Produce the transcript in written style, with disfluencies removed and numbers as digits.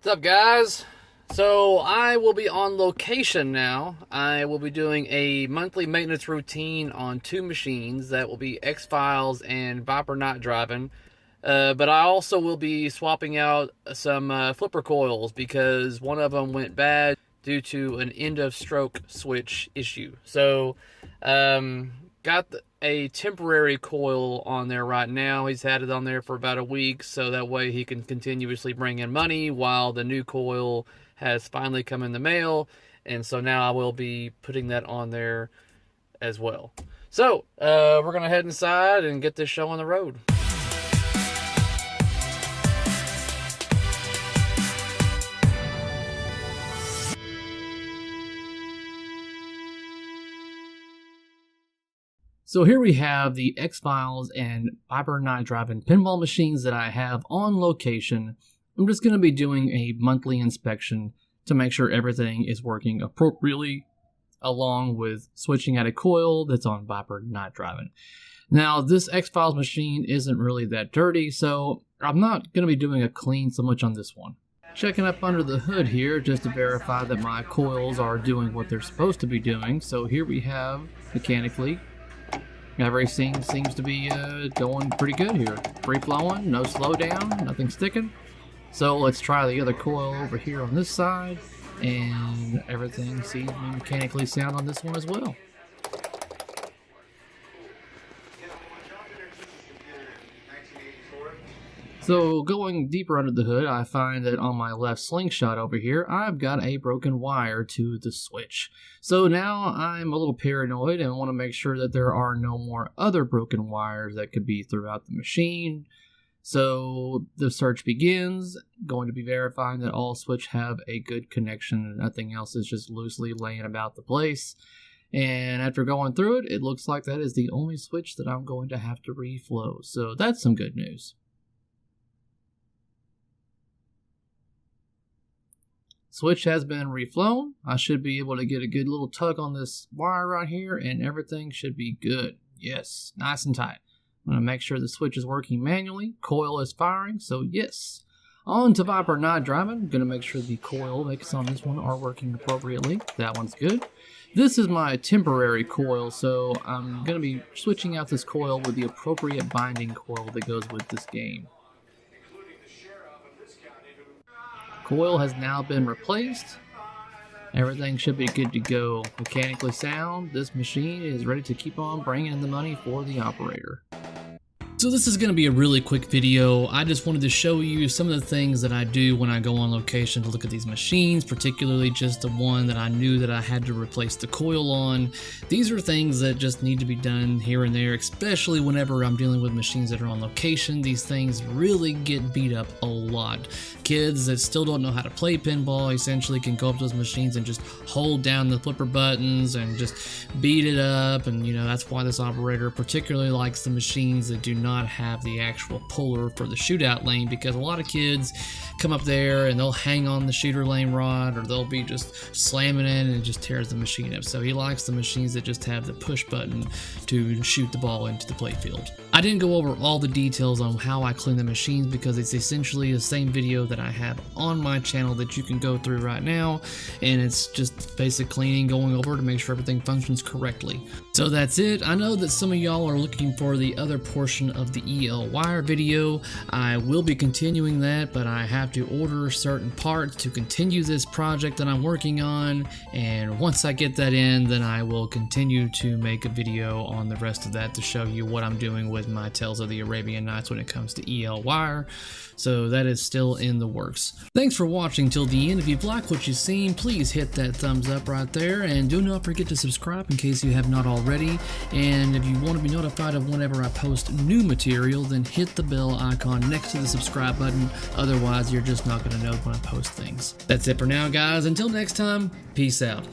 What's up, guys? So I will be on location now. I will be doing a monthly maintenance routine on two machines. That will be X-Files and Viper Not Driving. But I also will be swapping out some flipper coils because one of them went bad due to an end of stroke switch issue. So got a temporary coil on there right now. He's had it on there for about a week, so that way he can continuously bring in money while the new coil has finally come in the mail. And so now I will be putting that on there as well. So we're gonna head inside and get this show on the road. So here we have the X-Files and Viper Not Driving pinball machines that I have on location. I'm just going to be doing a monthly inspection to make sure everything is working appropriately, along with switching out a coil that's on Viper Not Driving. Now, this X-Files machine isn't really that dirty, so I'm not going to be doing a clean so much on this one. Checking up under the hood here just to verify that my coils are doing what they're supposed to be doing. So here we have, mechanically, everything seems to be going pretty good here. Free flowing, no slowdown, nothing sticking. So let's try the other coil over here on this side, and everything seems to be mechanically sound on this one as well. So going deeper under the hood, I find that on my left slingshot over here, I've got a broken wire to the switch. So now I'm a little paranoid and want to make sure that there are no more other broken wires that could be throughout the machine. So the search begins, going to be verifying that all switch have a good connection and nothing else is just loosely laying about the place. And after going through it, it looks like that is the only switch that I'm going to have to reflow. So that's some good news. Switch has been reflown. I should be able to get a good little tug on this wire right here and everything should be good. Yes, nice and tight. I'm going to make sure the switch is working manually. Coil is firing, so yes. On to Viper Not Driving. I'm going to make sure the coil makes on this one are working appropriately. That one's good. This is my temporary coil, so I'm going to be switching out this coil with the appropriate binding coil that goes with this game. Coil has now been replaced. Everything should be good to go. Mechanically sound, this machine is ready to keep on bringing in the money for the operator. So this is going to be a really quick video. I just wanted to show you some of the things that I do when I go on location to look at these machines, particularly just the one that I knew that I had to replace the coil on. These are things that just need to be done here and there, especially whenever I'm dealing with machines that are on location. These things really get beat up a lot. Kids that still don't know how to play pinball essentially can go up to those machines and just hold down the flipper buttons and just beat it up, and you know that's why this operator particularly likes the machines that do not have the actual puller for the shootout lane, because a lot of kids come up there and they'll hang on the shooter lane rod, or they'll be just slamming in and it just tears the machine up. So he likes the machines that just have the push button to shoot the ball into the playfield. I didn't go over all the details on how I clean the machines because it's essentially the same video that I have on my channel that you can go through right now, and it's just basic cleaning, going over to make sure everything functions correctly. So that's it. I know that some of y'all are looking for the other portion of the EL wire video. I will be continuing that, but I have to order certain parts to continue this project that I'm working on, and once I get that in, then I will continue to make a video on the rest of that to show you what I'm doing with my Tales of the Arabian Nights when it comes to EL wire. So that is still in the works. Thanks for watching till the end. If you've liked what you've seen, please hit that thumbs up right there, and do not forget to subscribe in case you have not already. And if you want to be notified of whenever I post new material, then hit the bell icon next to the subscribe button. Otherwise, you're just not going to know when I post things. That's it for now, guys. Until next time, peace out.